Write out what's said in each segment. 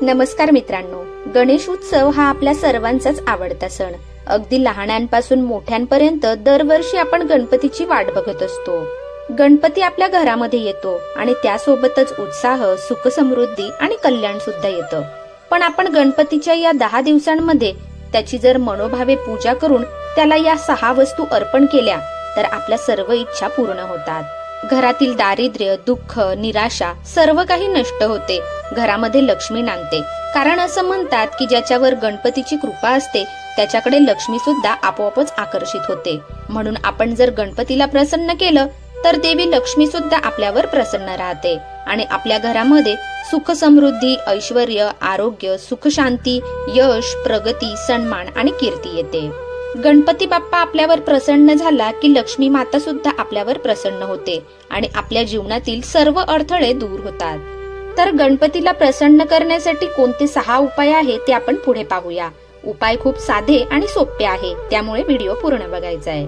नमस्कार मित्रांनो, गणेश उत्सव हा आपल्या सर्वांचाच आवडता सण. अगदी लहानांपासून मोठ्यांपर्यंत दरवर्षी आपण गणपतीची वाट बघत असतो. गणपती आपल्या घरामध्ये येतो आणि त्यासोबतच उत्साह, सुख, समृद्धी आणि कल्याण सुद्धा येतं. पण आपण गणपतीच्या या 10 दिवसांमध्ये त्याची जर मनोभावे पूजा करून त्याला या 6 वस्तू अर्पण केल्या तर आपल्या सर्व इच्छा पूर्ण होतात. घरातील दारिद्र्य, दुःख, निराशा सर्व काही नष्ट होते. घरामध्ये लक्ष्मी नांदते. कारण असं म्हणतात की ज्याच्यावर गणपतीची कृपा असते त्याच्याकडे लक्ष्मी सुद्धा आपोआपच आकर्षित होते. म्हणून आपण जर गणपतीला प्रसन्न केलं तर देवी लक्ष्मी सुद्धा आपल्यावर प्रसन्न राहते आणि आपल्या घरामध्ये सुख, समृद्धी, ऐश्वर्य, आरोग्य, सुख, शांती, यश, प्रगती, सन्मान आणि कीर्ती येते. गणपती बाप्पा आपल्यावर प्रसन्न झाला की लक्ष्मी माता सुद्धा आपल्यावर प्रसन्न होते आणि आपल्या जीवनातील सर्व अडथळे दूर होतात. तर गणपतीला प्रसन्न करण्यासाठी कोणते 6 उपाय आहेत ते आपण पुढे पाहूया. उपाय खूप साधे आणि सोपे आहे, त्यामुळे व्हिडिओ पूर्ण बघायचा आहे.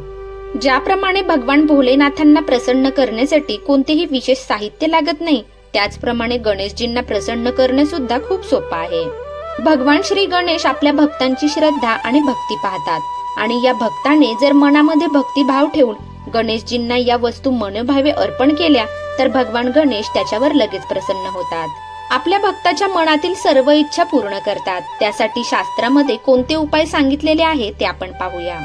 ज्याप्रमाणे भगवान भोलेनाथांना प्रसन्न करण्यासाठी कोणतेही विशेष साहित्य लागत नाही, त्याचप्रमाणे गणेशजींना प्रसन्न करणे सुद्धा खूप सोपं आहे. भगवान श्री गणेश आपल्या भक्तांची श्रद्धा आणि भक्ती पाहतात आणि या भक्ताने जर मनामध्ये भक्तिभाव ठेवून गणेशजींना या वस्तू मनोभावे अर्पण केल्या तर भगवान गणेश त्याच्यावर लगेच प्रसन्न होतात. आपल्या भक्ताच्या मनातील सर्व इच्छा पूर्ण करतात. त्यासाठी शास्त्रामध्ये कोणते उपाय सांगितलेले आहे ते आपण पाहूया.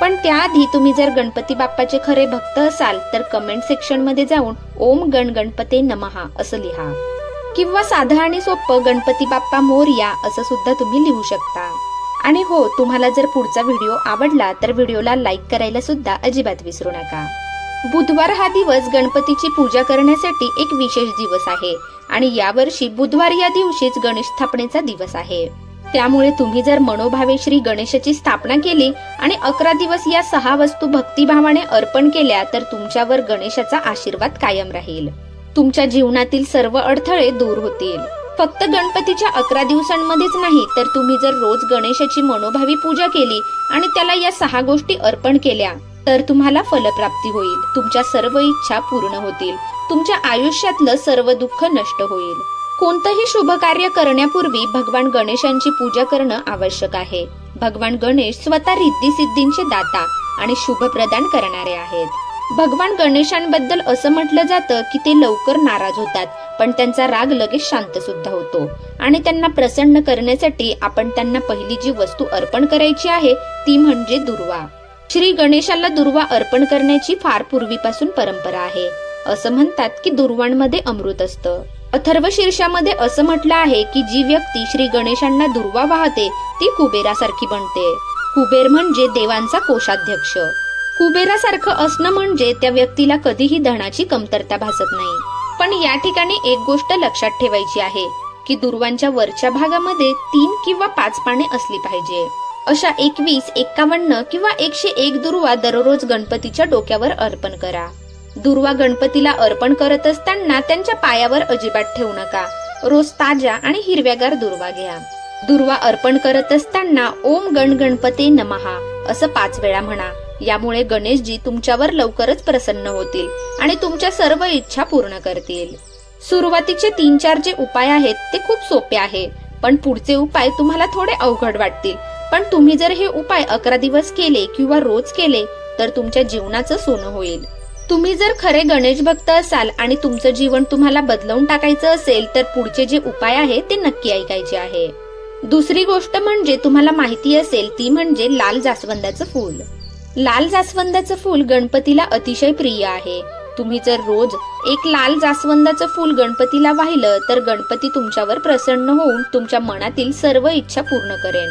पण त्याआधी तुम्ही जर गणपती बाप्पाचे खरे भक्त असाल तर कमेंट सेक्शन मध्ये जाऊन ओम गण गणपते नमः असं लिहा किंवा साधं आणि सोपं गणपती बाप्पा मोरया असं सुद्धा तुम्ही लिहू शकता. आणि हो, तुम्हाला जर पुढचा व्हिडिओ आवडला तर व्हिडिओला लाईक करायला सुद्धा अजिबात विसरू नका. बुधवार हा दिवस गणपतीची पूजा करण्यासाठी एक विशेष दिवस आहे आणि यावर्षी बुधवार या दिवशीच गणेश स्थापनेचा दिवस आहे. त्यामुळे तुम्ही जर मनोभावे श्री गणेशाची स्थापना केली आणि 11 दिवस या 6 वस्तू भक्तिभावाने अर्पण केल्या तर तुमच्यावर गणेशाचा आशीर्वाद कायम राहील. तुमच्या जीवनातील सर्व अडथळे दूर होतील. फक्त गणपतीच्या 11 दिवसांमध्येच नाही तर तुम्ही जर रोज गणेशाची मनोभावी पूजा केली आणि त्याला या 6 गोष्टी अर्पण केल्या तर तुम्हाला फलप्राप्ती होईल. तुमच्या सर्व इच्छा पूर्ण होतील. तुमच्या आयुष्यातलं सर्व दुःख नष्ट होईल. कोणतंही शुभ कार्य करण्यापूर्वी भगवान गणेशांची पूजा करणं आवश्यक आहे. भगवान गणेश स्वतः रिद्धी सिद्धींचे दाता आणि शुभ प्रदान करणारे आहेत. भगवान गणेशांबद्दल असं म्हटलं जातं की ते लवकर नाराज होतात पण त्यांचा राग लगेच शांत सुद्धा होतो आणि त्यांना प्रसन्न करण्यासाठी आपण त्यांना पहिली जी वस्तू अर्पण करायची आहे ती म्हणजे दुर्वा. श्री गणेशाला दुर्वा अर्पण करण्याची फार पूर्वीपासून परंपरा आहे. असं म्हणतात की दुर्वांमध्ये अमृत असतं. अथर्व शीर्षामध्ये असं म्हटलं आहे की जी व्यक्ती श्री गणेशांना दुर्वा वाहते ती कुबेरासारखी बनते. कुबेर म्हणजे देवांचा कोषाध्यक्ष. कुबेरासारखं असणं म्हणजे त्या व्यक्तीला कधीही धनाची कमतरता भासत नाही. पण या ठिकाणी एक गोष्ट लक्षात ठेवायची आहे की दुर्वांच्या वरच्या भागामध्ये 3 किंवा 5 पाने असली पाहिजे. अशा 21, 51 किंवा 101 दुर्वा दररोज गणपतीच्या डोक्यावर अर्पण करा. दुर्वा गणपतीला अर्पण करत असताना त्यांच्या पायावर अजिबात ठेवू नका. रोज ताज्या आणि हिरव्यागार दुर्वा घ्या. दुर्वा अर्पण करत असताना ओम गण गणपते नमः असं 5 वेळा म्हणा. यामुळे गणेशजी तुमच्यावर लवकरच प्रसन्न होतील आणि तुमच्या सर्व इच्छा पूर्ण करतील. सुरुवातीचे 3-4 जे उपाय आहेत ते खूप सोपे आहे, पण पुढचे उपाय तुम्हाला थोडे अवघड वाटतील. पण तुम्ही जर हे उपाय 11 दिवस केले किंवा रोज केले तर तुमच्या जीवनाचं सोनं होईल. तुम्ही जर खरे गणेश भक्त असाल आणि तुमचं जीवन तुम्हाला बदलवून टाकायचं असेल तर पुढचे जे उपाय आहे ते नक्की ऐकायचे आहे. दुसरी गोष्ट म्हणजे तुम्हाला माहिती असेल ती म्हणजे लाल जास्वंदाचं फूल. लाल जास्वंदाचं फूल गणपतीला अतिशय प्रिय आहे. तुम्ही जर रोज एक लाल जास्वंदाचं फूल गणपतीला वाहिलं तर गणपती तुमच्यावर प्रसन्न होऊन तुमच्या मनातील सर्व इच्छा पूर्ण करेन.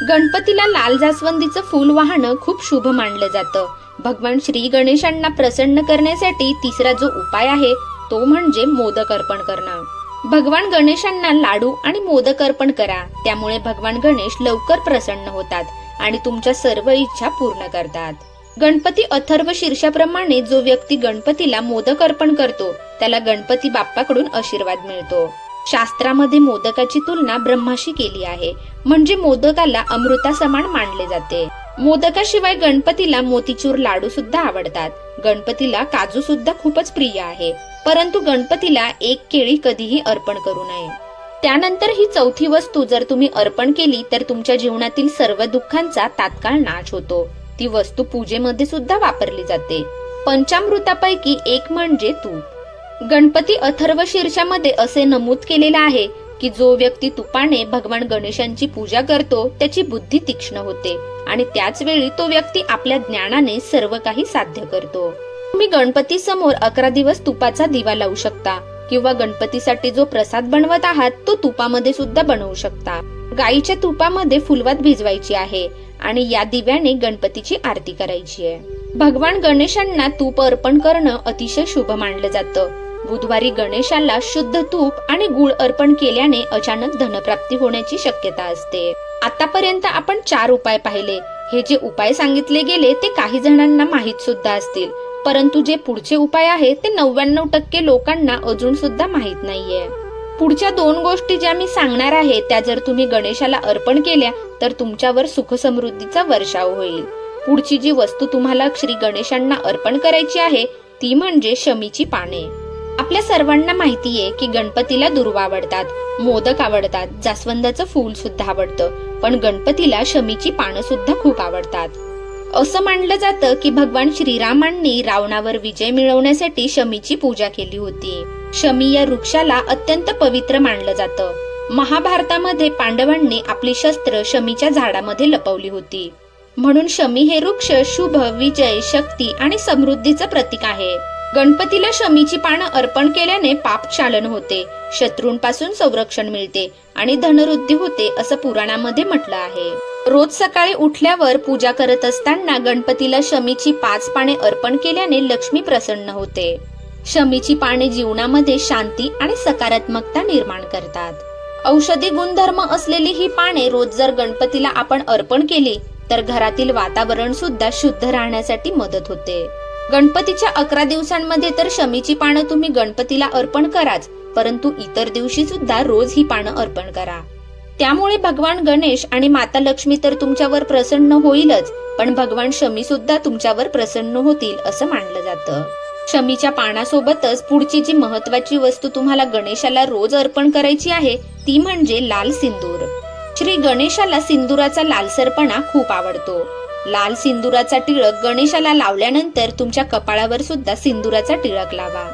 गणपतीला लाल जास्वंदीचं फूल वाहणं खूप शुभ मानलं जातं. भगवान श्री गणेशांना प्रसन्न करण्यासाठी तिसरा जो उपाय आहे तो म्हणजे मोदक अर्पण करणं. भगवान गणेशांना लाडू आणि मोदक अर्पण करा. त्यामुळे भगवान गणेश लवकर प्रसन्न होतात आणि तुमच्या सर्व इच्छा पूर्ण करतात. गणपती अथर्व शीर्षाप्रमाणे जो व्यक्ती गणपतीला मोदक अर्पण करतो त्याला गणपती बाप्पाकडून आशीर्वाद मिळतो. शास्त्रामध्ये मोदकाची तुलना ब्रह्माशी केली आहे, म्हणजे मोदकाला अमृता समान मानले जाते. मोदकाशिवाय गणपतीला मोतीचूर लाडू सुद्धा आवडतात. गणपतीला काजू सुद्धा खूपच प्रिय आहे, परंतु गणपतीला एक केळी कधीही अर्पण करू नये. त्यानंतर ही चौथी वस्तू जर तुम्ही अर्पण केली तर तुमच्या जीवनातील सर्व दुःखांचा तात्काळ नाश होतो. ती वस्तू पूजेमध्ये सुद्धा वापरली जाते. पंचामृतापैकी एक म्हणजे तूप. गणपती अथर्व शीर्षामध्ये असे नमूद केलेले आहे की जो व्यक्ती तुपाने भगवान गणेशांची पूजा करतो त्याची बुद्धी तीक्ष्ण होते आणि त्याच वेळी तो व्यक्ती आपल्या ज्ञानाने सर्व काही साध्य करतो. तुम्ही गणपती समोर 11 दिवस तुपाचा दिवा लावू शकता किंवा गणपतीसाठी जो प्रसाद बनवत आहात तो तुपामध्ये सुद्धा बनवू शकता. गाईच्या तुपामध्ये फुलवात भिजवायची आहे आणि या दिव्याने गणपतीची आरती करायची आहे. भगवान गणेशांना तूप अर्पण करणं अतिशय शुभ मानलं जातं. बुधवारी गणेशाला शुद्ध तूप आणि गुळ अर्पण केल्याने अचानक धनप्राप्ती होण्याची शक्यता असते. आतापर्यंत आपण 4 उपाय पाहिले. हे जे उपाय सांगितले गेले ते काही जणांना माहित सुद्धा असतील, परंतु जे पुढचे उपाय आहेत ते 99% लोकांना अजून सुद्धा माहित नाहीये. पुढच्या 2 गोष्टी ज्या मी सांगणार आहे त्या जर तुम्ही गणेशाला अर्पण केल्या तर तुमच्यावर सुख समृद्धीचा वर्षाव होईल. पुढची जी वस्तू तुम्हाला श्री गणेशांना अर्पण करायची आहे ती म्हणजे शमीची पाने. आपल्या सर्वांना माहितीये की गणपतीला दुर्वा आवडतात, मोदक आवडतात, जास्वंदाचं फूल सुद्धा आवडतं, पण गणपतीला शमीची पानं सुद्धा खूप आवडतात. असं मानलं जातं की भगवान श्रीरामांनी रावणावर विजय मिळवण्यासाठी शमीची पूजा केली होती. शमी या वृक्षाला अत्यंत पवित्र मानलं जातं. महाभारतामध्ये पांडवांनी आपली शस्त्र शमीच्या झाडामध्ये लपवली होती. म्हणून शमी हे वृक्ष शुभ, विजय, शक्ती आणि समृद्धीचं प्रतीक आहे. गणपतीला शमीची पानं अर्पण केल्याने पाप चालन होते, शत्रूंपासून संरक्षण मिळते आणि धनवृद्धी होते असं पुराणामध्ये म्हटलं आहे. रोज सकाळी उठल्यावर पूजा करत असताना गणपतीला शमीची 5 पाने अर्पण केल्याने लक्ष्मी प्रसन्न होते. शमीची पाने जीवनामध्ये शांती आणि सकारात्मकता निर्माण करतात. औषधी गुणधर्म असलेली ही पाने रोज जर गणपतीला आपण अर्पण केली तर घरातील वातावरण सुद्धा शुद्ध राहण्यासाठी मदत होते. गणपतीच्या 11 दिवसांमध्ये तर शमीची पानं तुम्ही गणपतीला अर्पण कराच, परंतु इतर दिवशी सुद्धा रोज ही पानं अर्पण करा. त्यामुळे भगवान गणेश आणि माता लक्ष्मी तर तुमच्यावर प्रसन्न होईलच, पण भगवान शमी सुद्धा तुमच्यावर प्रसन्न होतील असं मानलं जातं. शमीच्या पानासोबतच पुढची जी महत्वाची वस्तू तुम्हाला गणेशाला रोज अर्पण करायची आहे ती म्हणजे लाल सिंदूर. श्री गणेशाला सिंदुराचा लालसरपणा खूप आवडतो. लाल सिंदुराचा टिळक गणेशाला लावल्यानंतर तुमच्या कपाळावर सुद्धा सिंदुराचा टिळक लावा.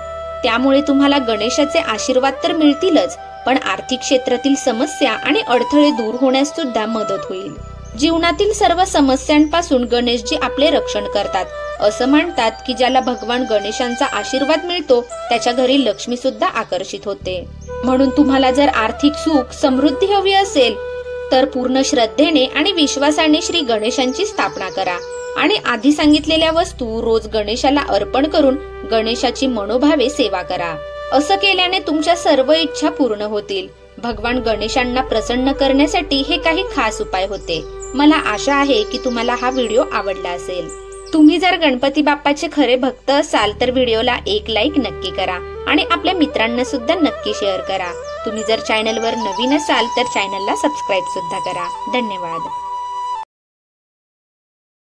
त्यामुळे तुम्हाला गणेशाचे आशीर्वाद तर मिळतीलच, पण आर्थिक क्षेत्रातील समस्या आणि अडथळे दूर होण्यास सुद्धा मदत होईल. जीवनातील सर्व समस्यांपासून गणेशजी आपले रक्षण करतात. असं म्हणतात की ज्याला भगवान गणेशांचा आशीर्वाद मिळतो त्याच्या घरी लक्ष्मी सुद्धा आकर्षित होते. म्हणून तुम्हाला जर आर्थिक सुख, समृद्धी हवी असेल तर पूर्ण श्रद्धेने आणि विश्वासाने श्री गणेशांची स्थापना करा आणि आधी सांगितलेल्या वस्तू रोज गणेशाला अर्पण करून गणेशाची मनोभावे सेवा करा. असं केल्याने तुमच्या सर्व इच्छा पूर्ण होतील. भगवान गणेशांना प्रसन्न करण्यासाठी हे काही खास उपाय होते. मला आशा आहे की तुम्हाला हा व्हिडिओ आवडला असेल. तुम्ही जर गणपती बाप्पाचे खरे भक्त असाल तर व्हिडिओला एक लाईक नक्की करा आणि आपल्या मित्रांना सुद्धा नक्की शेअर करा. तुम्ही जर चॅनलवर नवीन असाल तर चॅनलला सबस्क्राईब सुद्धा करा. धन्यवाद.